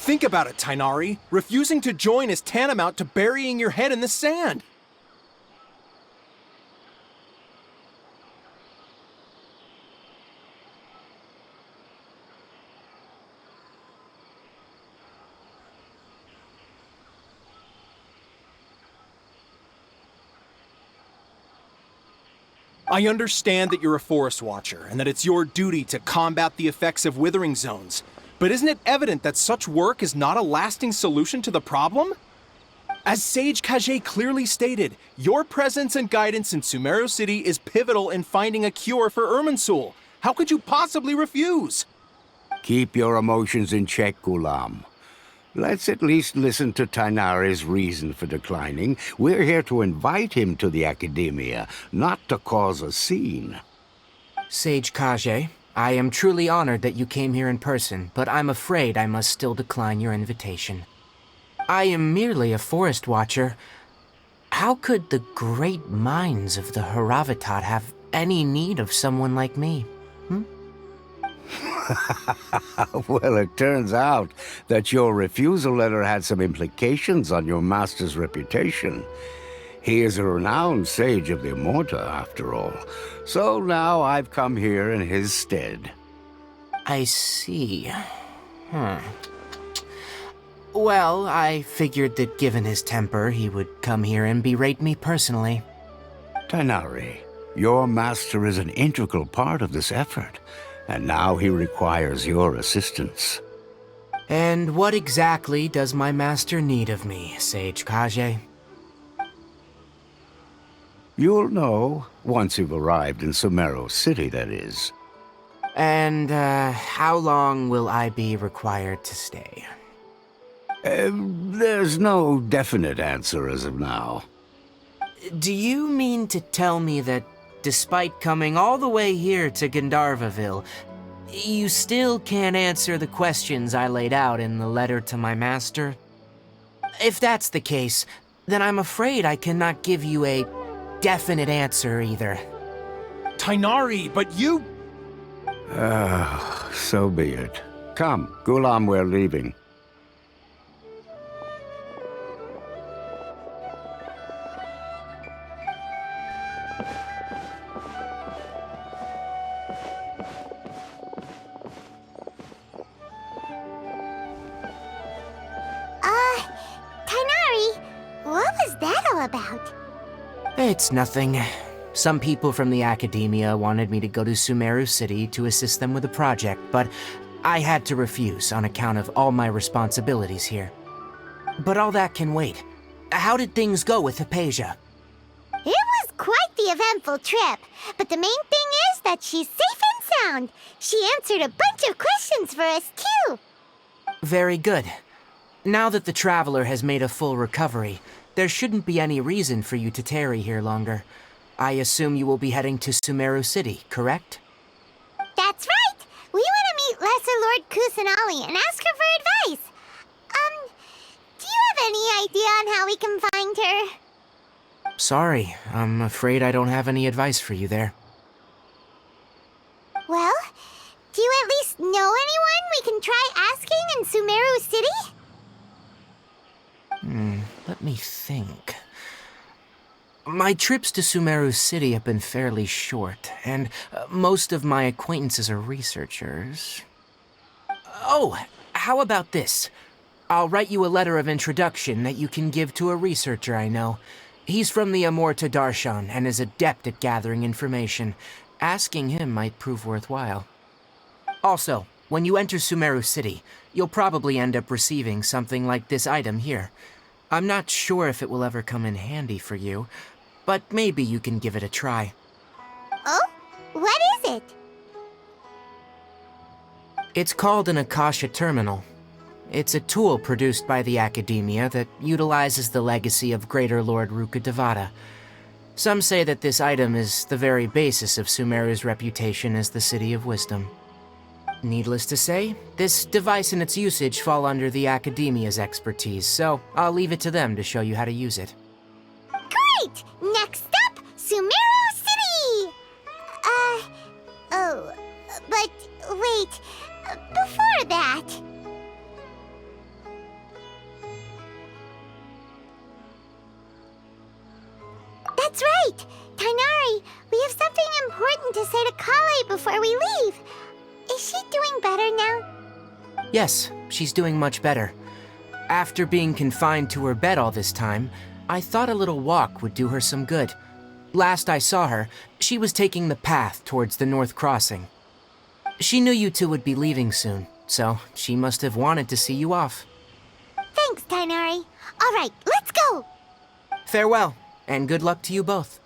Think about it, Tainari. Refusing to join is tantamount to burying your head in the sand. I understand that you're a forest watcher and that it's your duty to combat the effects of withering zones. But isn't it evident that such work is not a lasting solution to the problem? As Sage Kage clearly stated, your presence and guidance in Sumeru City is pivotal in finding a cure for Irminsul. How could you possibly refuse? Keep your emotions in check, Gulam. Let's at least listen to Tainari's reason for declining. We're here to invite him to the Academia, not to cause a scene. Sage Kage, I am truly honored that you came here in person, but I'm afraid I must still decline your invitation. I am merely a forest watcher. How could the great minds of the Haravatat have any need of someone like me? Well, it turns out that your refusal letter had some implications on your master's reputation. He is a renowned sage of the Immorta, after all. So now I've come here in his stead. I see. Well, I figured that given his temper, he would come here and berate me personally. Tainari, your master is an integral part of this effort, and now he requires your assistance. And what exactly does my master need of me, Sage Kage? You'll know once you've arrived in Sumeru City, that is. And, how long will I be required to stay? There's no definite answer as of now. Do you mean to tell me that despite coming all the way here to Gandharvaville, you still can't answer the questions I laid out in the letter to my master? If that's the case, then I'm afraid I cannot give you a definite answer either. Tainari, but you... So be it. Come, Gulam, we're leaving. Tainari, what was that all about? It's nothing. Some people from the Academia wanted me to go to Sumeru City to assist them with a project, but I had to refuse on account of all my responsibilities here. But all that can wait. How did things go with Hypatia? It was quite the eventful trip, but the main thing is that she's safe and sound. She answered a bunch of questions for us, too. Very good. Now that the Traveler has made a full recovery, there shouldn't be any reason for you to tarry here longer. I assume you will be heading to Sumeru City, correct? That's right! We want to meet Lesser Lord Kusanali and ask her for advice. Do you have any idea on how we can find her? Sorry, I'm afraid I don't have any advice for you there. Well, do you at least know anyone we can try asking in Sumeru City? Let me think. My trips to Sumeru City have been fairly short, and most of my acquaintances are researchers. Oh, how about this? I'll write you a letter of introduction that you can give to a researcher I know. He's from the Immorta Darshan and is adept at gathering information. Asking him might prove worthwhile. Also, when you enter Sumeru City, you'll probably end up receiving something like this item here. I'm not sure if it will ever come in handy for you, but maybe you can give it a try. Oh? What is it? It's called an Akasha Terminal. It's a tool produced by the Academia that utilizes the legacy of Greater Lord Rukkhadevata. Some say that this item is the very basis of Sumeru's reputation as the City of Wisdom. Needless to say, this device and its usage fall under the Academia's expertise, so I'll leave it to them to show you how to use it. Great! Next up, Sumeru City! But wait, before that... That's right! Tighnari, we have something important to say to Kale before we leave. Is she doing better now? Yes, she's doing much better. After being confined to her bed all this time, I thought a little walk would do her some good. Last I saw her, she was taking the path towards the North Crossing. She knew you two would be leaving soon, so she must have wanted to see you off. Thanks, Tighnari. All right, let's go! Farewell, and good luck to you both.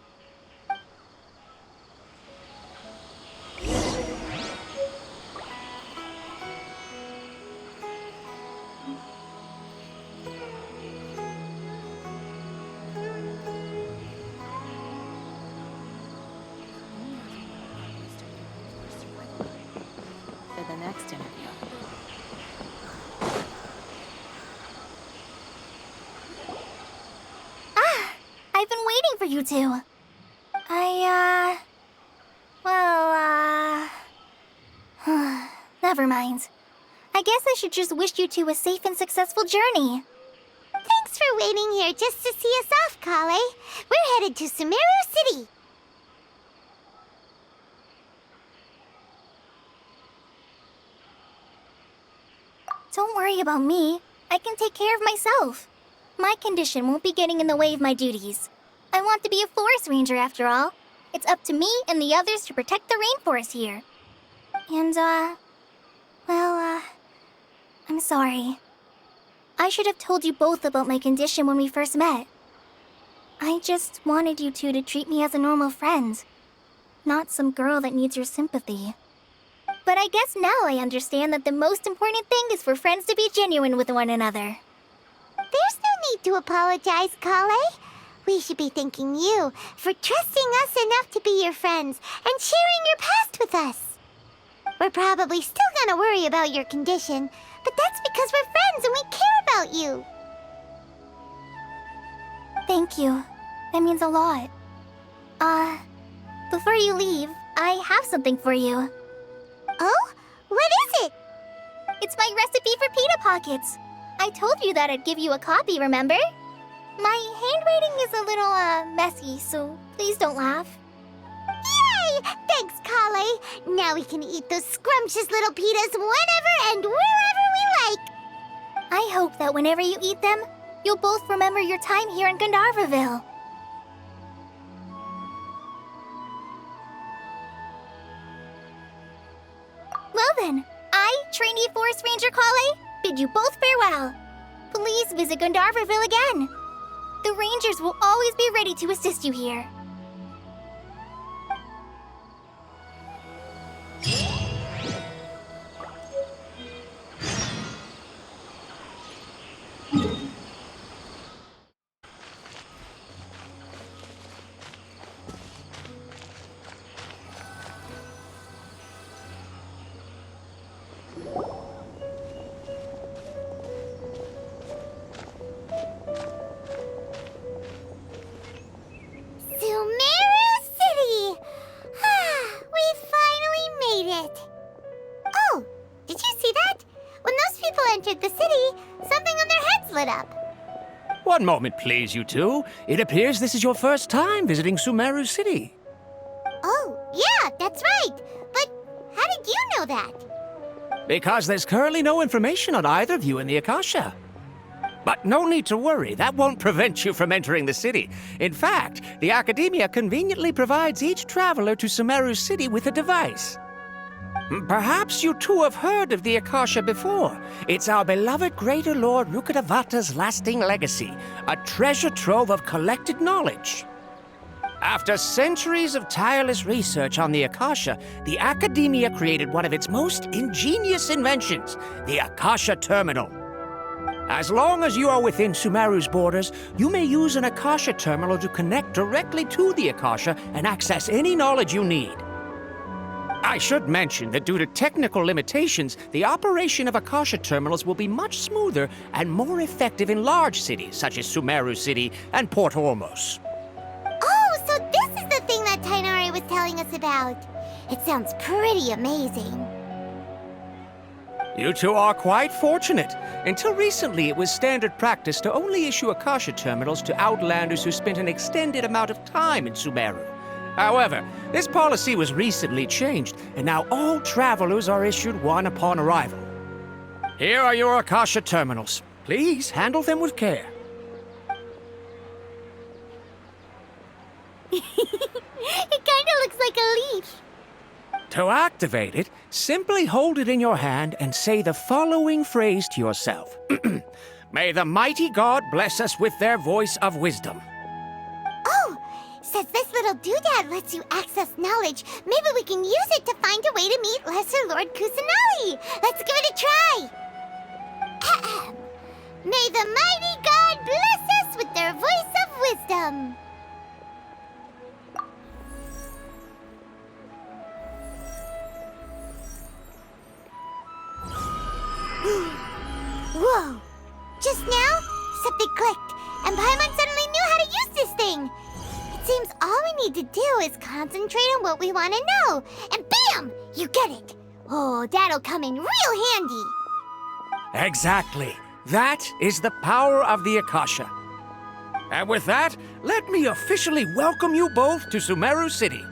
For the next interview. I've been waiting for you two. Never mind. I guess I should just wish you two a safe and successful journey. Thanks for waiting here just to see us off, Kale. We're headed to Sumeru City. Don't worry about me. I can take care of myself. My condition won't be getting in the way of my duties. I want to be a forest ranger after all. It's up to me and the others to protect the rainforest here. And, I'm sorry. I should have told you both about my condition when we first met. I just wanted you two to treat me as a normal friend, not some girl that needs your sympathy. But I guess now I understand that the most important thing is for friends to be genuine with one another. There's no need to apologize, Kale. We should be thanking you for trusting us enough to be your friends and sharing your past with us. We're probably still gonna worry about your condition, but that's because we're friends and we care about you. Thank you. That means a lot. Before you leave, I have something for you. Oh? What is it? It's my recipe for pita pockets. I told you that I'd give you a copy, remember? My handwriting is a little, messy, so please don't laugh. Yay! Thanks, Kale. Now we can eat those scrumptious little pitas whenever and wherever we like. I hope that whenever you eat them, you'll both remember your time here in Gandharvaville. Well then, I, trainee Forest Ranger Kale, bid you both farewell. Please visit Gandharvaville again. The Rangers will always be ready to assist you here. One moment, please, you two. It appears this is your first time visiting Sumeru City. Oh, yeah, that's right. But how did you know that? Because there's currently no information on either of you in the Akasha. But no need to worry, that won't prevent you from entering the city. In fact, the Academia conveniently provides each traveler to Sumeru City with a device. Perhaps you two have heard of the Akasha before. It's our beloved Greater Lord Rukkhadevata's lasting legacy, a treasure trove of collected knowledge. After centuries of tireless research on the Akasha, the Academia created one of its most ingenious inventions, the Akasha Terminal. As long as you are within Sumeru's borders, you may use an Akasha Terminal to connect directly to the Akasha and access any knowledge you need. I should mention that due to technical limitations, the operation of Akasha terminals will be much smoother and more effective in large cities such as Sumeru City and Port Ormos. Oh, so this is the thing that Tighnari was telling us about. It sounds pretty amazing. You two are quite fortunate. Until recently, it was standard practice to only issue Akasha terminals to outlanders who spent an extended amount of time in Sumeru. However, this policy was recently changed, and now all travelers are issued one upon arrival. Here are your Akasha terminals. Please handle them with care. It kinda looks like a leaf. To activate it, simply hold it in your hand and say the following phrase to yourself. May the mighty God bless us with their voice of wisdom. Oh, since this little doodad lets you access knowledge, maybe we can use it to find a way to meet Lesser Lord Kusanali. Let's give it a try. Ahem. May the mighty God bless us with their voice of wisdom. Whoa! Just now, something clicked, and Paimon suddenly knew how to use this thing. It seems all we need to do is concentrate on what we want to know, and bam! You get it. Oh, that'll come in real handy. Exactly. That is the power of the Akasha. And with that, let me officially welcome you both to Sumeru City.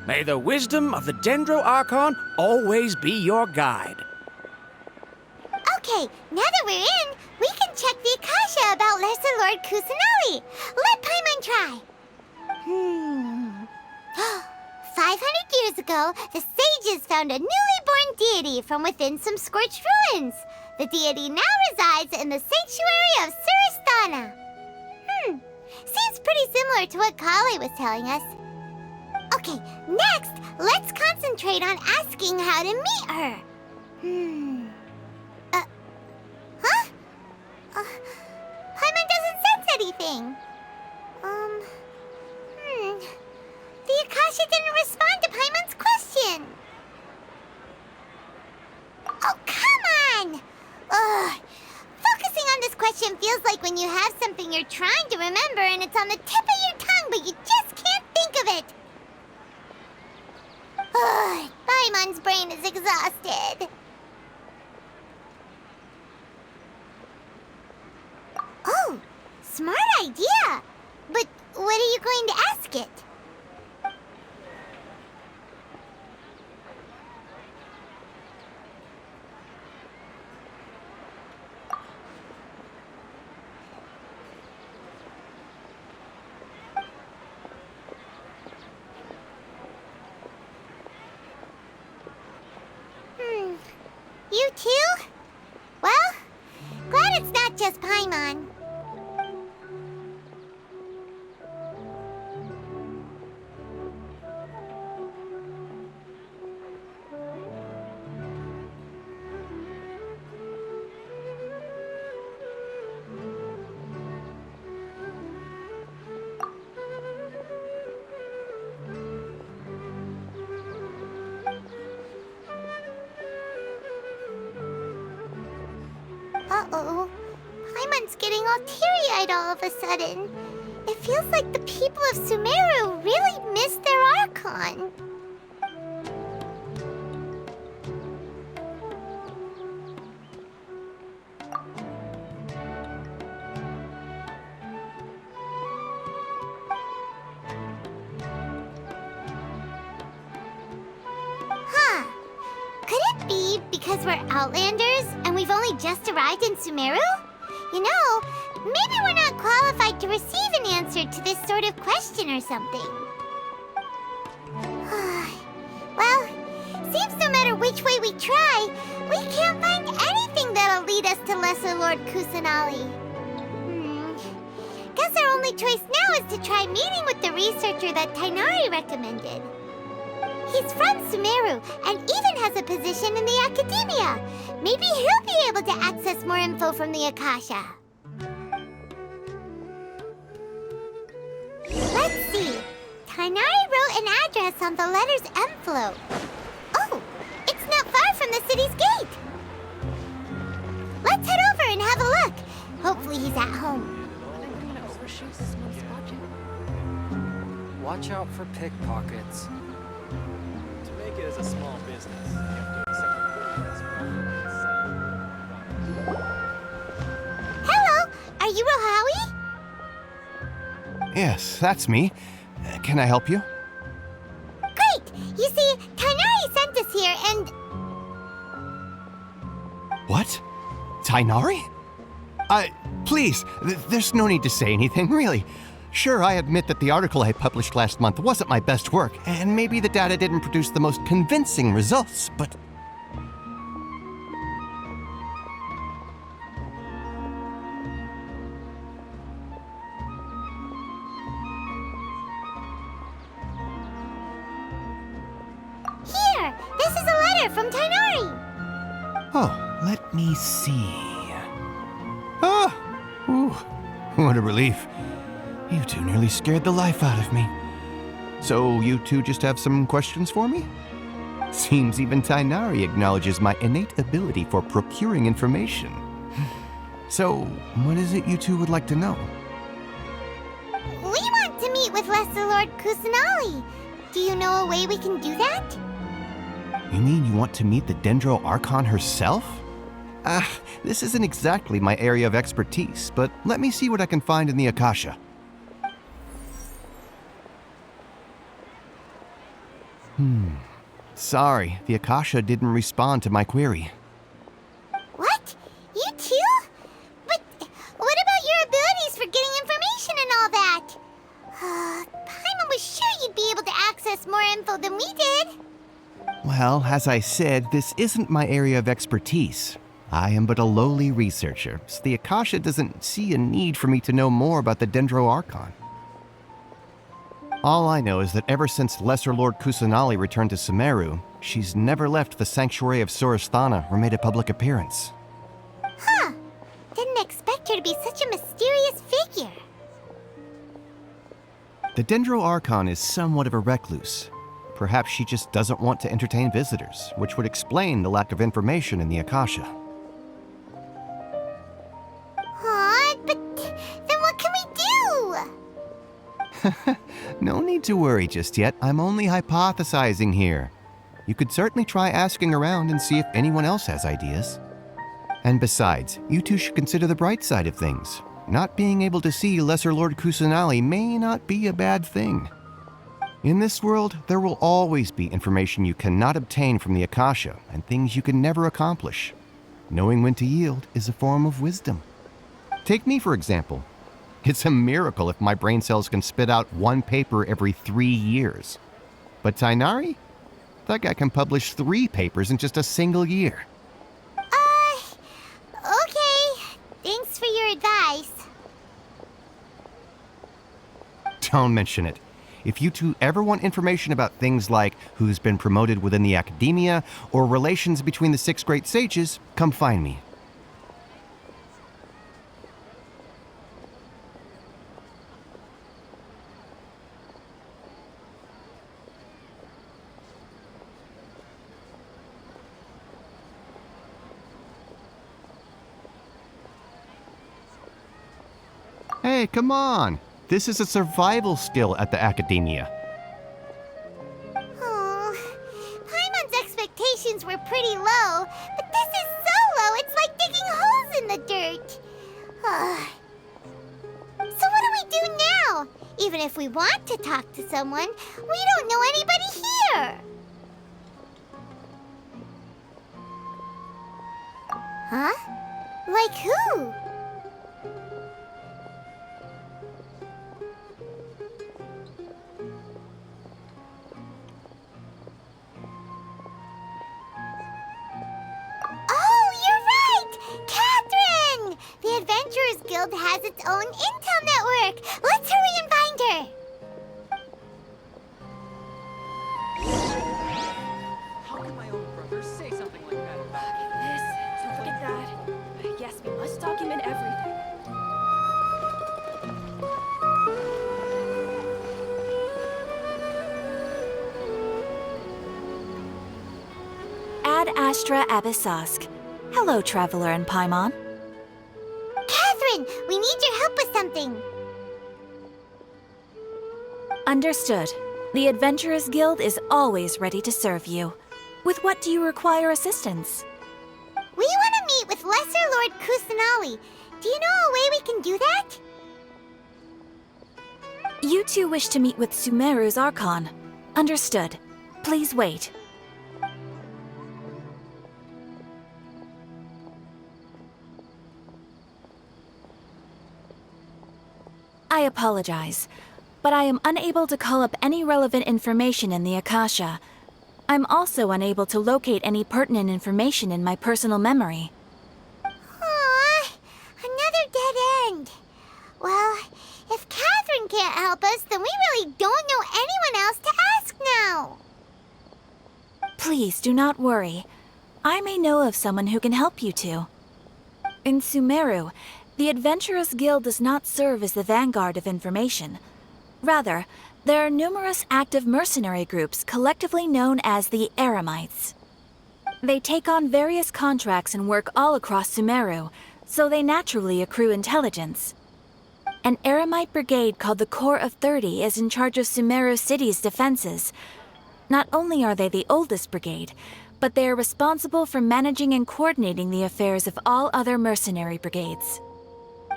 May the wisdom of the Dendro Archon always be your guide. Okay, now that we're in, we can check the Akasha about Lesser Lord Kusanali. Let Paimon try. 500 years ago, the sages found a newly born deity from within some scorched ruins. The deity now resides in the sanctuary of Suristana. Seems pretty similar to what Kali was telling us. Okay, next, let's concentrate on asking how to meet her. Paimon doesn't sense anything. The Akasha didn't respond to Paimon's question. Oh, come on! Ugh. Focusing on this question feels like when you have something you're trying to remember and it's on the tip of your tongue, but you just can't think of it. Ugh. Paimon's brain is exhausted. Oh, smart idea. But what are you going to ask it? You too? Well, glad it's not just Paimon. Uh-oh. Paimon's getting all teary-eyed all of a sudden. It feels like the people of Sumeru really miss their Archon. Huh. Could it be because we're Outlanders and we've only just arrived in Sumeru? You know, maybe we're not qualified to receive an answer to this sort of question or something. Well, seems no matter which way we try, we can't find anything that'll lead us to Lesser Lord Kusanali. Guess our only choice now is to try meeting with the researcher that Tighnari recommended. He's from Sumeru and even has a position in the Academia. Maybe he'll be able to access more info from the Akasha. Let's see. Tighnari wrote an address on the letter's envelope. Oh, it's not far from the city's gate. Let's head over and have a look. Hopefully he's at home. Watch out for pickpockets. To make it as a small business, you have to accept Hero Howie? Yes, that's me. Can I help you? Great! You see, Tighnari sent us here, and... What? Tighnari? Please, there's no need to say anything, really. Sure, I admit that the article I published last month wasn't my best work, and maybe the data didn't produce the most convincing results, but... Here! This is a letter from Tighnari! Oh, let me see. Ah! Ooh, what a relief. You two nearly scared the life out of me. So you two just have some questions for me? Seems even Tighnari acknowledges my innate ability for procuring information. So, what is it you two would like to know? We want to meet with Lesser Lord Kusanali. Do you know a way we can do that? You mean you want to meet the Dendro Archon herself? This isn't exactly my area of expertise, but let me see what I can find in the Akasha. Sorry, the Akasha didn't respond to my query. What? You too? But what about your abilities for getting information and all that? Paimon was sure you'd be able to access more info than we did. Well, as I said, this isn't my area of expertise. I am but a lowly researcher, so the Akasha doesn't see a need for me to know more about the Dendro Archon. All I know is that ever since Lesser Lord Kusanali returned to Sumeru, she's never left the Sanctuary of Sorasthana or made a public appearance. Huh. Didn't expect her to be such a mysterious figure. The Dendro Archon is somewhat of a recluse. Perhaps she just doesn't want to entertain visitors, which would explain the lack of information in the Akasha. But then what can we do? No need to worry just yet. I'm only hypothesizing here. You could certainly try asking around and see if anyone else has ideas. And besides, you two should consider the bright side of things. Not being able to see Lesser Lord Kusanali may not be a bad thing. In this world, there will always be information you cannot obtain from the Akasha and things you can never accomplish. Knowing when to yield is a form of wisdom. Take me, for example. It's a miracle if my brain cells can spit out one paper every 3 years. But Tighnari? That guy can publish 3 papers in just a single year. Okay. Thanks for your advice. Don't mention it. If you two ever want information about things like who's been promoted within the academia or relations between the 6 great sages, come find me. Hey, come on! This is a survival skill at the Academia. Oh, Paimon's expectations were pretty low, but this is so low it's like digging holes in the dirt. So what do we do now? Even if we want to talk to someone, we don't know anybody here. Huh? Like who? The Adventurers Guild has its own intel network. Let's hurry and find her. How can my own brother say something like that about me? This, don't forget that. Yes, we must document everything. Ad Astra Abyssosk. Hello, Traveler and Paimon. Catherine, we need your help with something. Understood. The Adventurers Guild is always ready to serve you. With what do you require assistance? We want to meet with Lesser Lord Kusanali. Do you know a way we can do that? You two wish to meet with Sumeru's Archon. Understood. Please wait. I apologize, but I am unable to call up any relevant information in the Akasha. I'm also unable to locate any pertinent information in my personal memory. Aww, another dead end. Well, if Catherine can't help us, then we really don't know anyone else to ask now. Please do not worry. I may know of someone who can help you two. In Sumeru, the Adventurers Guild does not serve as the vanguard of information. Rather, there are numerous active mercenary groups collectively known as the Eremites. They take on various contracts and work all across Sumeru, so they naturally accrue intelligence. An Eremite brigade called the Corps of 30 is in charge of Sumeru City's defenses. Not only are they the oldest brigade, but they are responsible for managing and coordinating the affairs of all other mercenary brigades.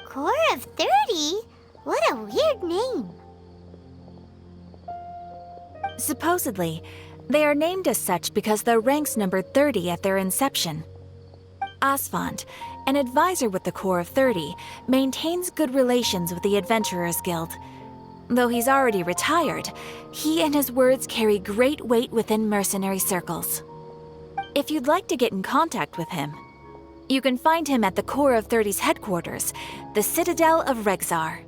Corps of 30? What a weird name. Supposedly, they are named as such because their ranks numbered 30 at their inception. Asfand, an advisor with the Corps of 30, maintains good relations with the Adventurers Guild. Though he's already retired, he and his words carry great weight within mercenary circles. If you'd like to get in contact with him, you can find him at the Corps of 30's headquarters, the Citadel of Regzar.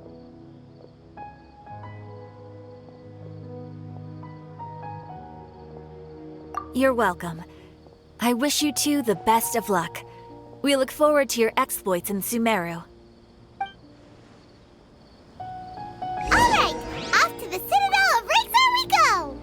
You're welcome. I wish you two the best of luck. We look forward to your exploits in Sumeru. Alright, off to the Citadel of Regzar we go!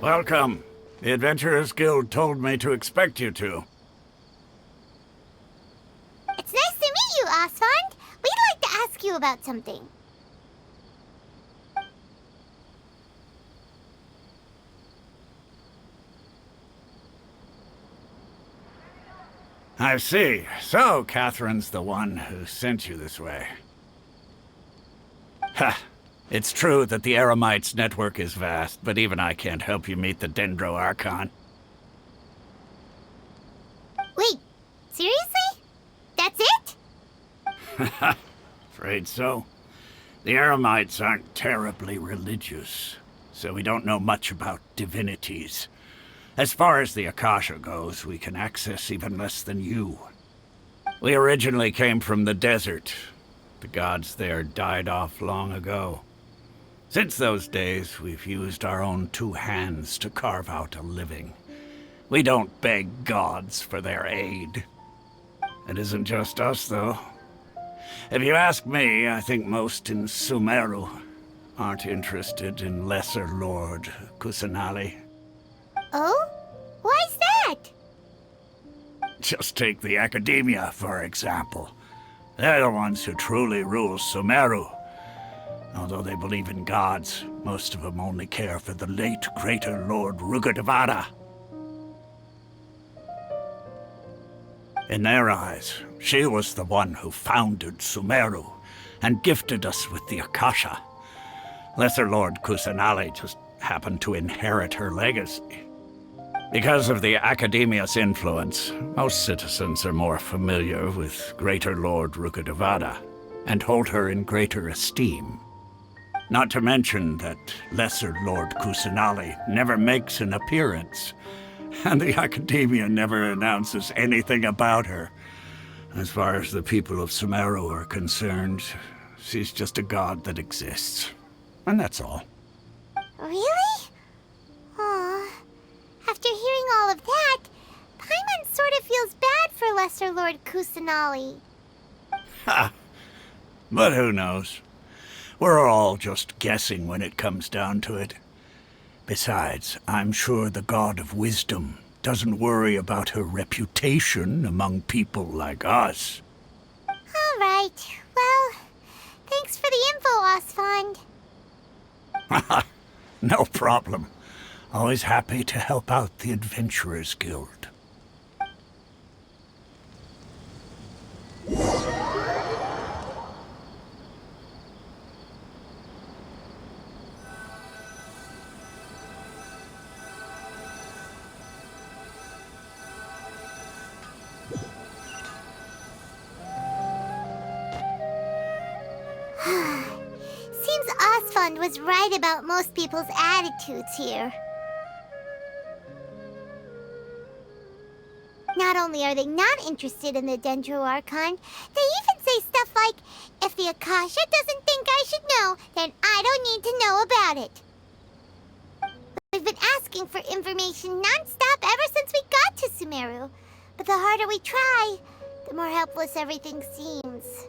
Welcome. The Adventurers Guild told me to expect you two. It's nice to meet you, Asfand. We'd like to ask you about something. I see. So, Catherine's the one who sent you this way. Ha! It's true that the Eremites' network is vast, but even I can't help you meet the Dendro Archon. Wait, seriously? That's it? Afraid so. The Eremites aren't terribly religious, so we don't know much about divinities. As far as the Akasha goes, we can access even less than you. We originally came from the desert. The gods there died off long ago. Since those days, we've used our own two hands to carve out a living. We don't beg gods for their aid. It isn't just us, though. If you ask me, I think most in Sumeru aren't interested in Lesser Lord Kusanali. Oh? Why's that? Just take the Academia, for example. They're the ones who truly rule Sumeru. Although they believe in gods, most of them only care for the late Greater Lord Rukkhadevata. In their eyes, she was the one who founded Sumeru and gifted us with the Akasha. Lesser Lord Kusanali just happened to inherit her legacy. Because of the Academia's influence, most citizens are more familiar with Greater Lord Rukkhadevata and hold her in greater esteem. Not to mention that Lesser Lord Kusanali never makes an appearance, and the Academia never announces anything about her. As far as the people of Sumeru are concerned, she's just a god that exists. And that's all. Really? Aw, Lesser Lord Kusanali. Ha! But who knows? We're all just guessing when it comes down to it. Besides, I'm sure the God of Wisdom doesn't worry about her reputation among people like us. All right. Well, thanks for the info, Osfond. No problem. Always happy to help out the Adventurers Guild. Seems Osfond was right about most people's attitudes here. Not only are they not interested in the Dendro Archon, they even say stuff like, if the Akasha doesn't think I should know, then I don't need to know about it. We've been asking for information non-stop ever since we got to Sumeru. But the harder we try, the more helpless everything seems.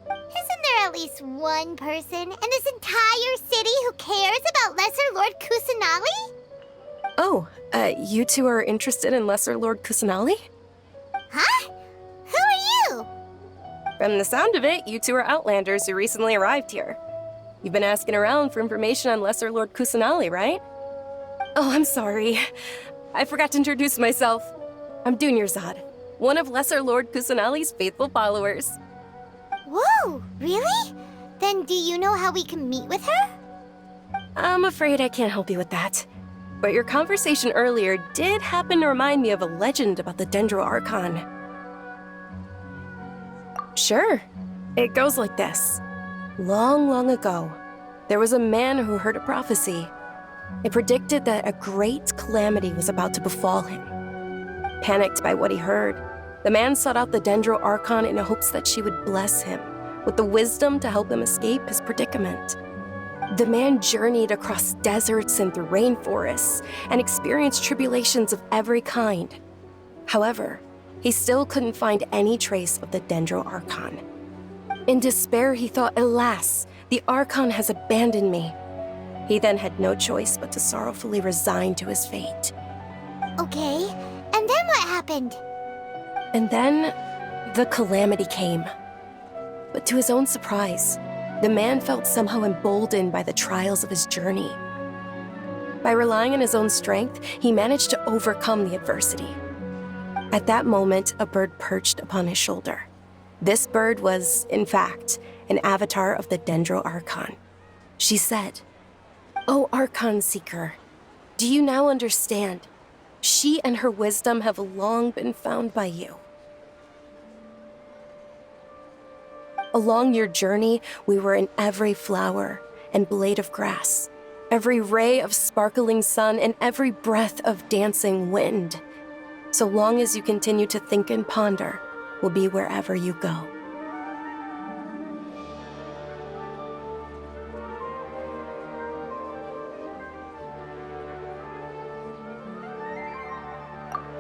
Isn't there at least one person in this entire city who cares about Lesser Lord Kusanali? Oh, you two are interested in Lesser Lord Kusanali? Huh? Who are you? From the sound of it, you two are Outlanders who recently arrived here. You've been asking around for information on Lesser Lord Kusanali, right? Oh, I'm sorry. I forgot to introduce myself. I'm Dunyarzad, one of Lesser Lord Kusanali's faithful followers. Whoa, really? Then do you know how we can meet with her? I'm afraid I can't help you with that. But your conversation earlier did happen to remind me of a legend about the Dendro Archon. Sure. It goes like this. Long, long ago, there was a man who heard a prophecy. It predicted that a great calamity was about to befall him. Panicked by what he heard, the man sought out the Dendro Archon in hopes that she would bless him with the wisdom to help him escape his predicament. The man journeyed across deserts and through rainforests and experienced tribulations of every kind. However, he still couldn't find any trace of the Dendro Archon. In despair, he thought, alas, the Archon has abandoned me. He then had no choice but to sorrowfully resign to his fate. Okay, and then what happened? And then, the calamity came. But to his own surprise, the man felt somehow emboldened by the trials of his journey. By relying on his own strength, he managed to overcome the adversity. At that moment, a bird perched upon his shoulder. This bird was, in fact, an avatar of the Dendro Archon. She said, "O Archon Seeker, do you now understand? She and her wisdom have long been found by you. Along your journey, we were in every flower and blade of grass, every ray of sparkling sun, and every breath of dancing wind. So long as you continue to think and ponder, we'll be wherever you go."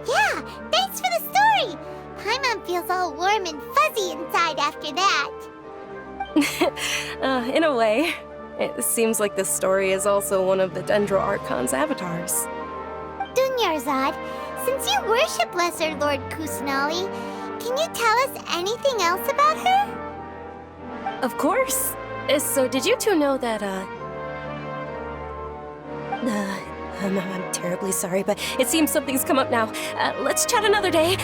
Yeah, thanks for the story! Paimon feels all warm and fuzzy inside after that. In a way. It seems like this story is also one of the Dendro Archon's avatars. Dunyarzad, since you worship Lesser Lord Kusanali, can you tell us anything else about her? Of course. So did you two know that, I'm terribly sorry, but it seems something's come up now. Let's chat another day.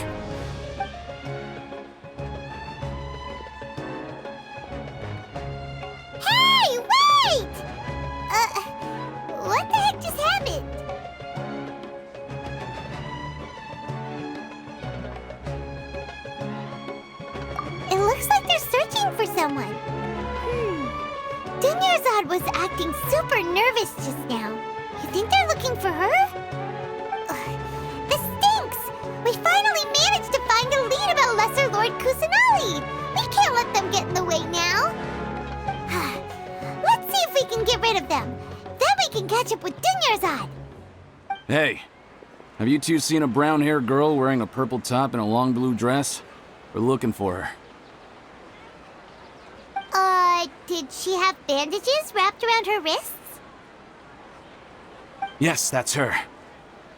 Hey, wait! What the heck just happened? It looks like they're searching for someone. Dunyarzad was acting super nervous just now. You think they're looking for her? This stinks! We finally managed to find a lead about Lesser Lord Kusanali! We can't let them get in the way now! Let's see if we can get rid of them. Then we can catch up with Dunyarzad! Hey, Have you two seen a brown-haired girl wearing a purple top and a long blue dress? We're looking for her. Did she have bandages wrapped around her wrists? Yes, that's her.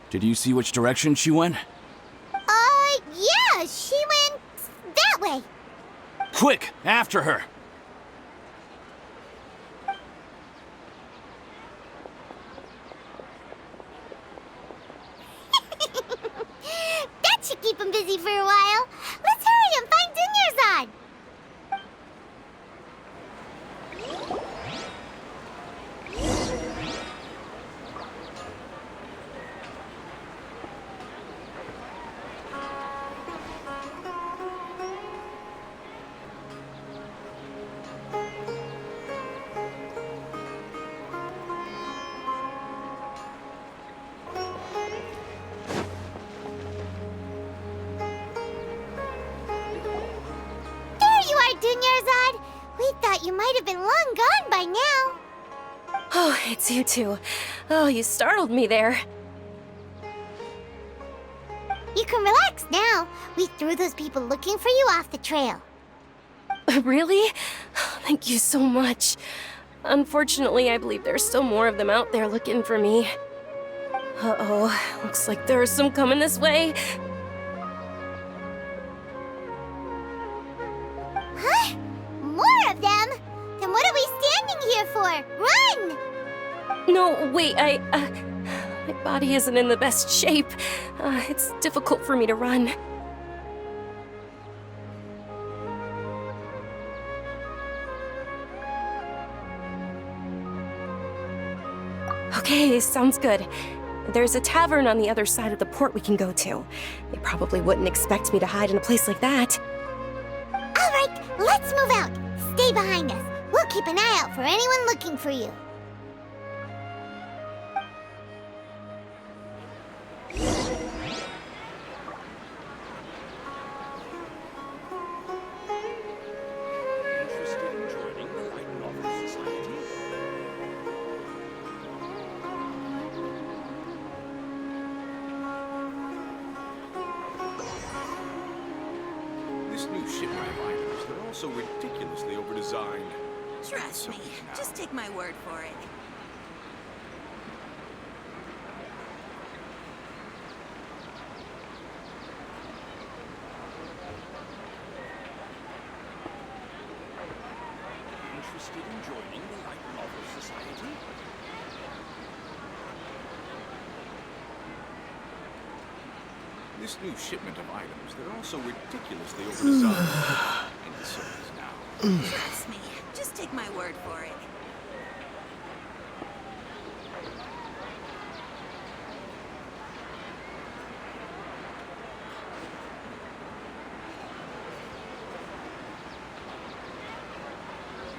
Did you see which direction she went? Yeah, she went that way. Quick, after her! That should keep him busy for a while. Let's hurry and find Dunyarzad. Dunyarzad, we thought you might have been long gone by now. Oh, it's you two. Oh, you startled me there. You can relax now. We threw those people looking for you off the trail. Really? Thank you so much. Unfortunately, I believe there's still more of them out there looking for me. Uh-oh, looks like there's some coming this way. Huh? More of them? Then what are we standing here for? Run! No, wait, my body isn't in the best shape. It's difficult for me to run. Okay, sounds good. There's a tavern on the other side of the port we can go to. They probably wouldn't expect me to hide in a place like that. All right, let's move out. Stay behind us. We'll keep an eye out for anyone looking for you. This new shipment of items, they're all so ridiculously overdesigned. Trust me, just take my word for it. Interested in joining the Light Novel Society? This new shipment of items, they're all so ridiculously overdesigned. And so is now. Trust me, just take my word for it.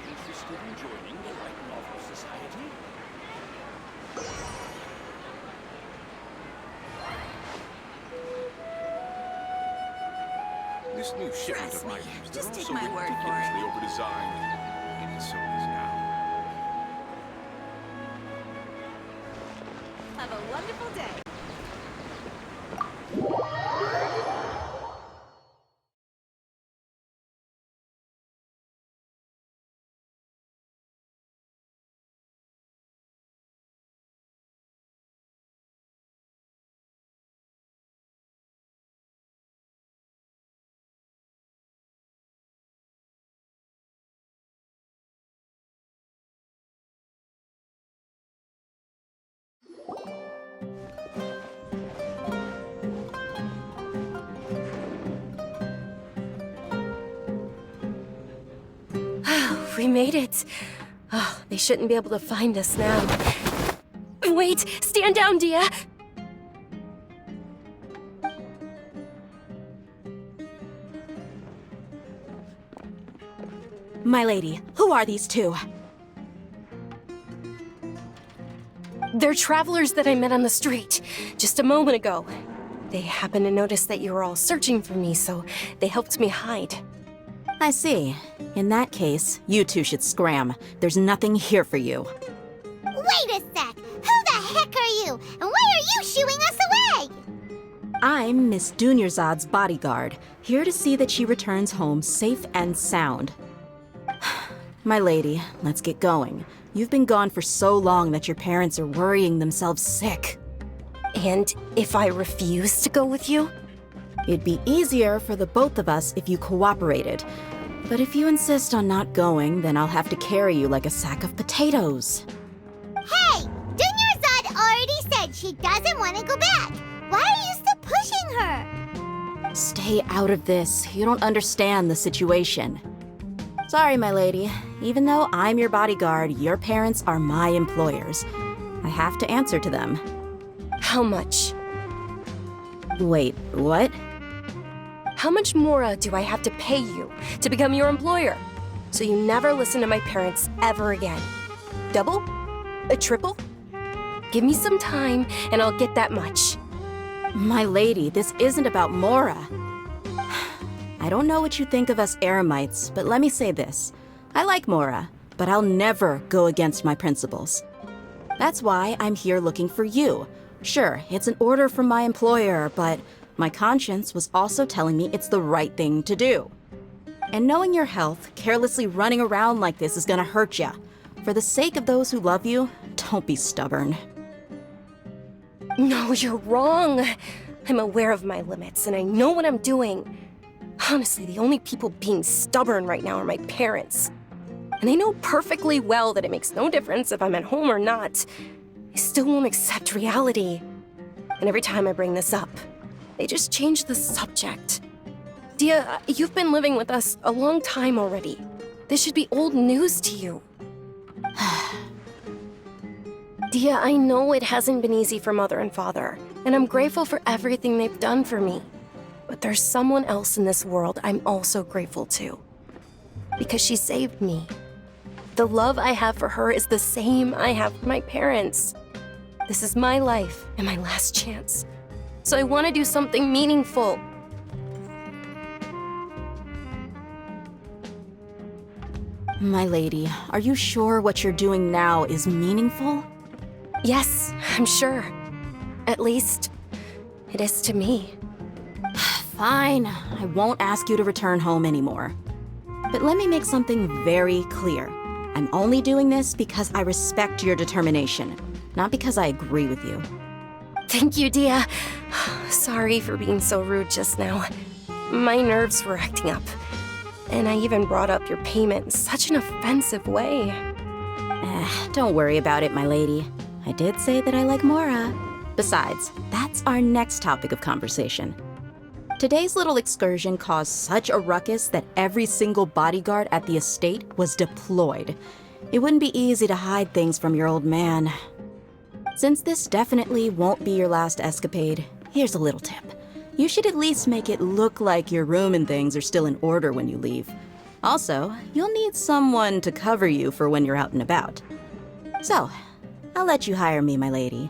Interested in joining the Light Novel Society? This new shipment of items, they're all so ridiculously overdesigned. And so is now. Have a wonderful day. We made it. Oh, they shouldn't be able to find us now. Wait, stand down, Dia. My lady, who are these two? They're travelers that I met on the street just a moment ago. They happened to notice that you were all searching for me, so they helped me hide. I see. In that case, you two should scram. There's nothing here for you. Wait a sec! Who the heck are you? And why are you shooing us away? I'm Miss Dunyarzad's bodyguard, here to see that she returns home safe and sound. My lady, let's get going. You've been gone for so long that your parents are worrying themselves sick. And if I refuse to go with you? It'd be easier for the both of us if you cooperated. But if you insist on not going, then I'll have to carry you like a sack of potatoes. Hey! Dunyarzad already said she doesn't want to go back. Why are you still pushing her? Stay out of this. You don't understand the situation. Sorry, my lady. Even though I'm your bodyguard, your parents are my employers. I have to answer to them. How much? Wait, what? How much more do I have to pay you to become your employer? So you never listen to my parents ever again. Double? A triple? Give me some time and I'll get that much. My lady, this isn't about Mora. I don't know what you think of us Eremites, but let me say this. I like Mora, but I'll never go against my principles. That's why I'm here looking for you. Sure, it's an order from my employer, but my conscience was also telling me it's the right thing to do. And knowing your health, carelessly running around like this is gonna hurt ya. For the sake of those who love you, don't be stubborn. No, you're wrong. I'm aware of my limits and I know what I'm doing. Honestly, the only people being stubborn right now are my parents. And I know perfectly well that it makes no difference if I'm at home or not. They still won't accept reality. And every time I bring this up, they just change the subject. Dia, you've been living with us a long time already. This should be old news to you. Dia, I know it hasn't been easy for Mother and Father, and I'm grateful for everything they've done for me. But there's someone else in this world I'm also grateful to. Because she saved me. The love I have for her is the same I have for my parents. This is my life and my last chance. So I want to do something meaningful. My lady, are you sure what you're doing now is meaningful? Yes, I'm sure. At least, it is to me. Fine, I won't ask you to return home anymore. But let me make something very clear. I'm only doing this because I respect your determination, not because I agree with you. Thank you, Dia. Sorry for being so rude just now. My nerves were acting up. And I even brought up your payment in such an offensive way. Don't worry about it, my lady. I did say that I like Mora. Besides, that's our next topic of conversation. Today's little excursion caused such a ruckus that every single bodyguard at the estate was deployed. It wouldn't be easy to hide things from your old man. Since this definitely won't be your last escapade, here's a little tip. You should at least make it look like your room and things are still in order when you leave. Also, you'll need someone to cover you for when you're out and about. So, I'll let you hire me, my lady.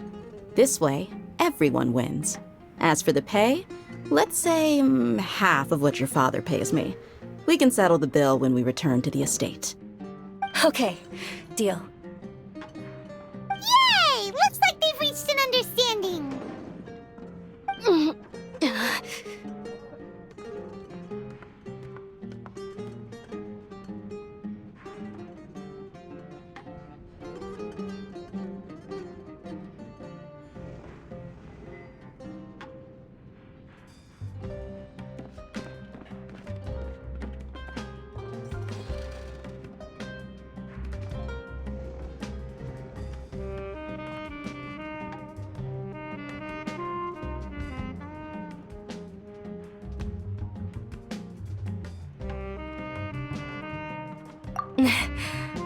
This way, everyone wins. As for the pay, let's say half of what your father pays me. We can settle the bill when we return to the estate. Okay, deal. Yay! Looks like they've reached an understanding.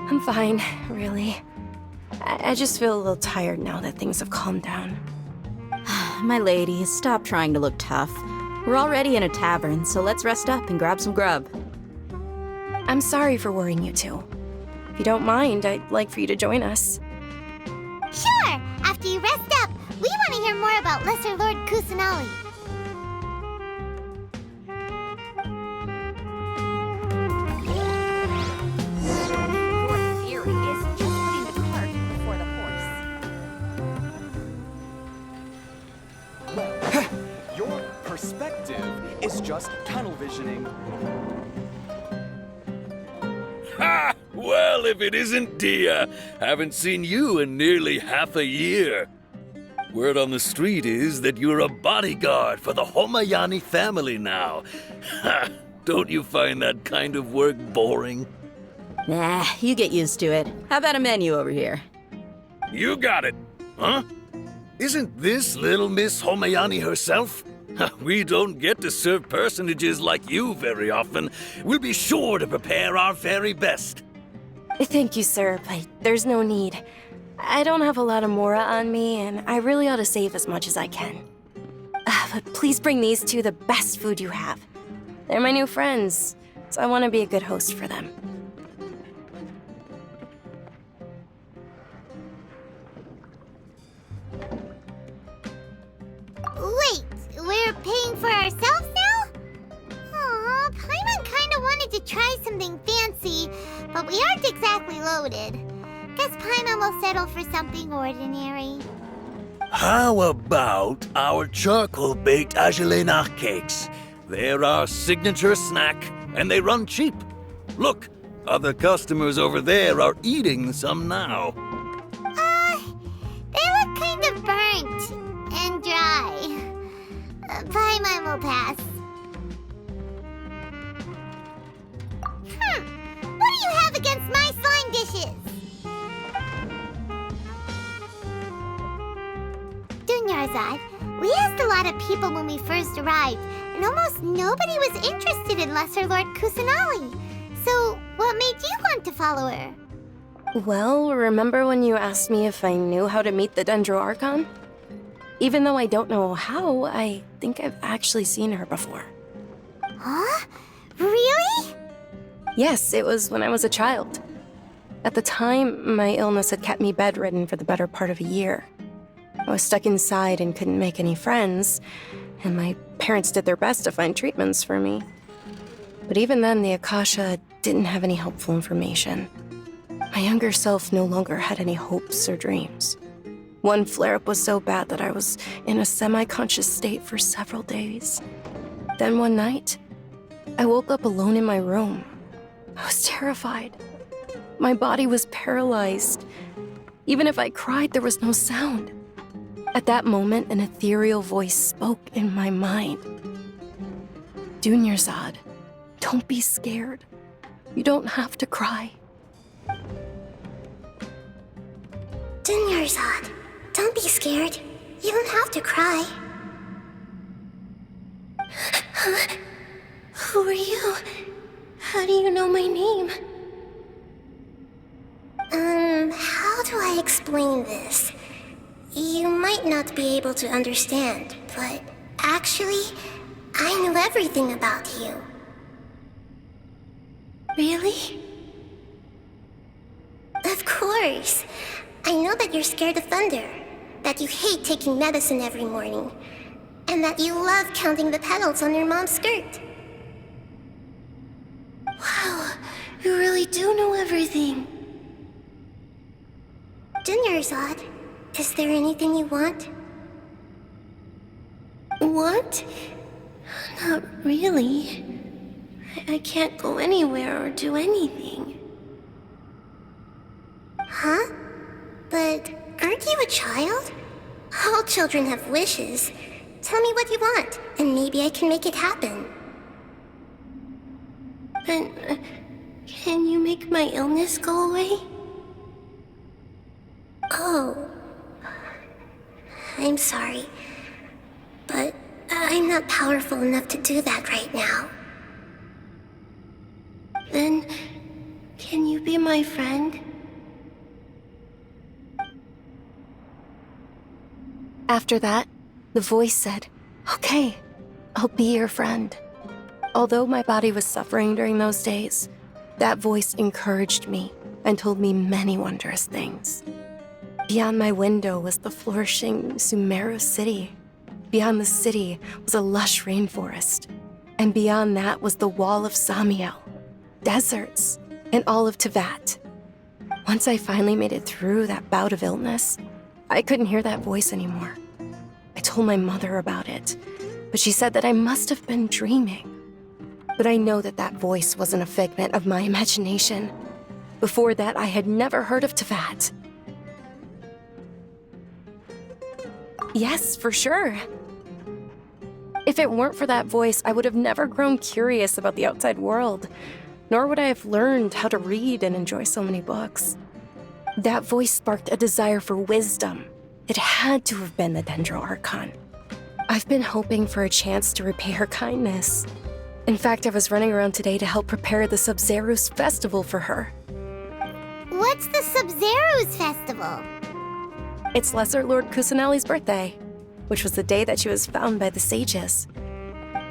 I'm fine, really. I just feel a little tired now that things have calmed down. My lady, stop trying to look tough. We're already in a tavern, so let's rest up and grab some grub. I'm sorry for worrying you two. If you don't mind, I'd like for you to join us. Sure! After you rest up, we want to hear more about Lesser Lord Kusanali. Your theory is just putting the cart before the horse. Your just tunnel visioning. Ha! Well, if it isn't Dia. Haven't seen you in nearly half a year. Word on the street is that you're a bodyguard for the Homayani family now. Ha! Don't you find that kind of work boring? Nah, you get used to it. How about a menu over here? You got it. Huh? Isn't this little Miss Homayani herself? We don't get to serve personages like you very often. We'll be sure to prepare our very best. Thank you, sir, but there's no need. I don't have a lot of Mora on me, and I really ought to save as much as I can. But please bring these two the best food you have. They're my new friends, so I want to be a good host for them. Wait, we're paying for ourselves now? Aw, Paimon kinda wanted to try something fancy, but we aren't exactly loaded. Guess Paimon will settle for something ordinary. How about our charcoal-baked Agelenach cakes? They're our signature snack, and they run cheap. Look, other customers over there are eating some now. They look kind of burnt and dry. Paimon will pass. What do you have against my slime dishes? Dunyarzad, we asked a lot of people when we first arrived, and almost nobody was interested in Lesser Lord Kusanali. So, what made you want to follow her? Well, remember when you asked me if I knew how to meet the Dendro Archon? Even though I don't know how, I think I've actually seen her before. Huh? Really? Yes, it was when I was a child. At the time, my illness had kept me bedridden for the better part of a year. I was stuck inside and couldn't make any friends, and my parents did their best to find treatments for me. But even then, the Akasha didn't have any helpful information. My younger self no longer had any hopes or dreams. One flare-up was so bad that I was in a semi-conscious state for several days. Then one night, I woke up alone in my room. I was terrified. My body was paralyzed. Even if I cried, there was no sound. At that moment, an ethereal voice spoke in my mind. Dunyarzad, don't be scared. You don't have to cry. Dunyarzad, don't be scared. You don't have to cry. Who are you? How do you know my name? How do I explain this? You might not be able to understand, but actually, I know everything about you. Really? Of course. I know that you're scared of thunder, that you hate taking medicine every morning, and that you love counting the petals on your mom's skirt. Wow, you really do know everything. Dunyarzad, is there anything you want? Want? Not really. I can't go anywhere or do anything. Huh? But aren't you a child? All children have wishes. Tell me what you want, and maybe I can make it happen. But can you make my illness go away? Oh. I'm sorry. But I'm not powerful enough to do that right now. Then, can you be my friend? After that, the voice said, "Okay, I'll be your friend." Although my body was suffering during those days, that voice encouraged me and told me many wondrous things. Beyond my window was the flourishing Sumeru city. Beyond the city was a lush rainforest. And beyond that was the wall of Samiel, deserts, and all of Teyvat. Once I finally made it through that bout of illness, I couldn't hear that voice anymore. I told my mother about it, but she said that I must have been dreaming. But I know that that voice wasn't a figment of my imagination. Before that, I had never heard of Teyvat. Yes, for sure. If it weren't for that voice, I would have never grown curious about the outside world, nor would I have learned how to read and enjoy so many books. That voice sparked a desire for wisdom. It had to have been the Dendro Archon. I've been hoping for a chance to repay her kindness. In fact, I was running around today to help prepare the Sub-Zerus festival for her. What's the Sub-Zerus festival? It's Lesser Lord Kusanali's birthday, which was the day that she was found by the sages.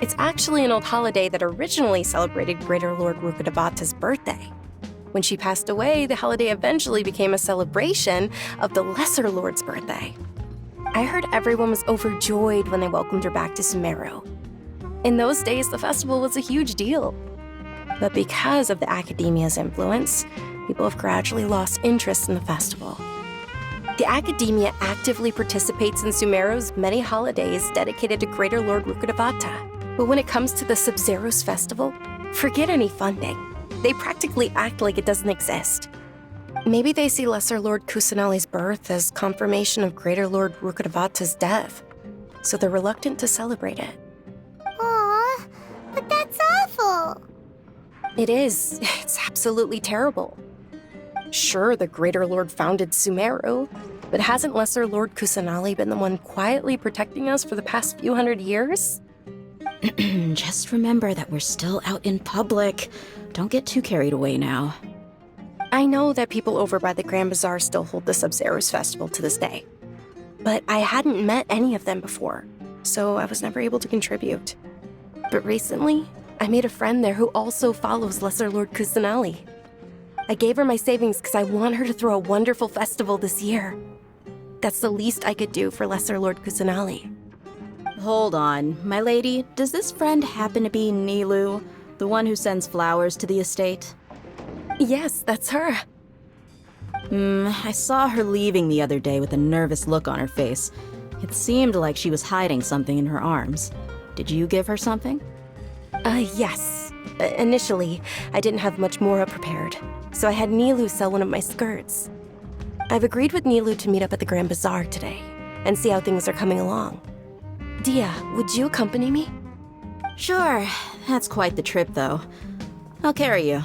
It's actually an old holiday that originally celebrated Greater Lord Rukkhadevata's birthday. When she passed away, the holiday eventually became a celebration of the Lesser Lord's birthday. I heard everyone was overjoyed when they welcomed her back to Sumeru. In those days, the festival was a huge deal. But because of the Academia's influence, people have gradually lost interest in the festival. The Academia actively participates in Sumeru's many holidays dedicated to Greater Lord Rukkhadevata. But when it comes to the Sub-Zerus festival, forget any funding. They practically act like it doesn't exist. Maybe they see Lesser Lord Kusanali's birth as confirmation of Greater Lord Rukkhadevata's death, so they're reluctant to celebrate it. Aw, but that's awful. It is. It's absolutely terrible. Sure, the Greater Lord founded Sumeru, but hasn't Lesser Lord Kusanali been the one quietly protecting us for the past few hundred years? Just remember that we're still out in public. Don't get too carried away now. I know that people over by the Grand Bazaar still hold the Sub-Zerus festival to this day, but I hadn't met any of them before, so I was never able to contribute. But recently, I made a friend there who also follows Lesser Lord Kusanali. I gave her my savings because I want her to throw a wonderful festival this year. That's the least I could do for Lesser Lord Kusanali. Hold on, my lady. Does this friend happen to be Nilou, the one who sends flowers to the estate? Yes, that's her. I saw her leaving the other day with a nervous look on her face. It seemed like she was hiding something in her arms. Did you give her something? Yes. Initially, I didn't have much Mora prepared, so I had Nilou sell one of my skirts. I've agreed with Nilou to meet up at the Grand Bazaar today and see how things are coming along. Dia, would you accompany me? Sure. That's quite the trip, though. I'll carry you.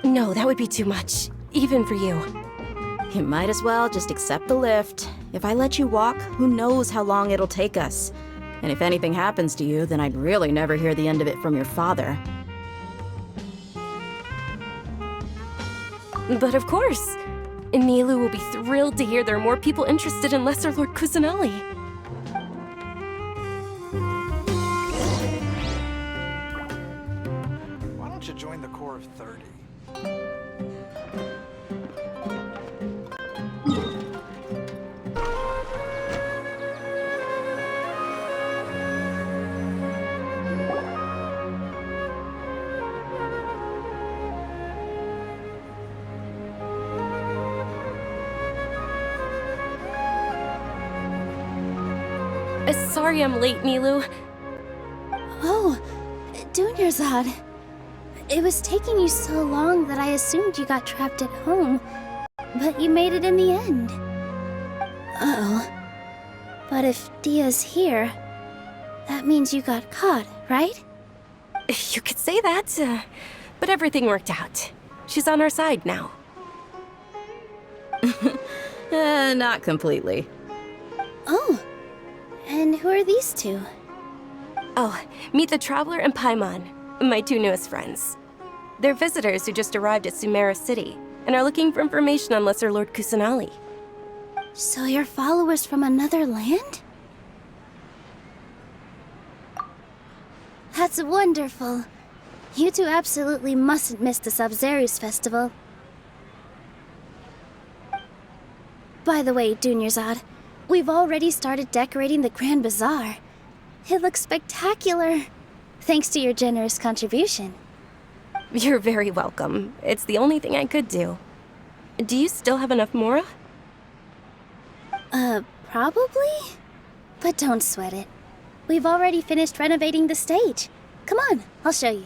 No, that would be too much, even for you. You might as well just accept the lift. If I let you walk, who knows how long it'll take us. And if anything happens to you, then I'd really never hear the end of it from your father. But of course! Nilou will be thrilled to hear there are more people interested in Lesser Lord Kusanali. Why don't you join the Corps of 30? Sorry I'm late, Nilou. Oh, Dunyarzad. It was taking you so long that I assumed you got trapped at home, but you made it in the end. Uh-oh. But if Dia's here, that means you got caught, right? You could say that, but everything worked out. She's on our side now. Not completely. Oh. And who are these two? Oh, meet the Traveler and Paimon, my two newest friends. They're visitors who just arrived at Sumeru City and are looking for information on Lesser Lord Kusanali. So you're followers from another land? That's wonderful. You two absolutely mustn't miss the Sub-Zerus festival. By the way, Dunyarzad, we've already started decorating the Grand Bazaar. It looks spectacular, thanks to your generous contribution. You're very welcome. It's the only thing I could do. Do you still have enough Mora? Probably? But don't sweat it. We've already finished renovating the stage. Come on, I'll show you.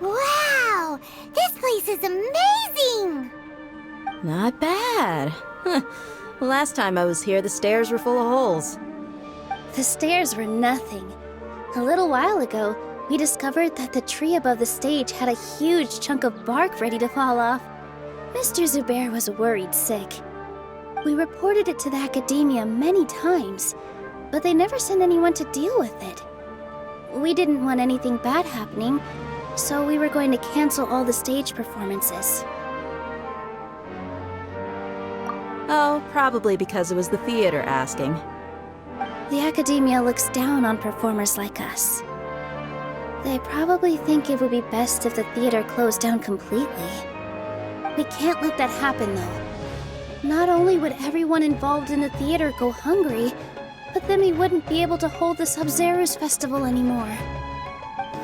Wow! This place is amazing! Not bad. Last time I was here, the stairs were full of holes. The stairs were nothing. A little while ago, we discovered that the tree above the stage had a huge chunk of bark ready to fall off. Mr. Zubair was worried sick. We reported it to the academia many times, but they never sent anyone to deal with it. We didn't want anything bad happening, so we were going to cancel all the stage performances. Oh, probably because it was the theater asking. The academia looks down on performers like us. They probably think it would be best if the theater closed down completely. We can't let that happen, though. Not only would everyone involved in the theater go hungry, but then we wouldn't be able to hold the Sub-Zerus festival anymore.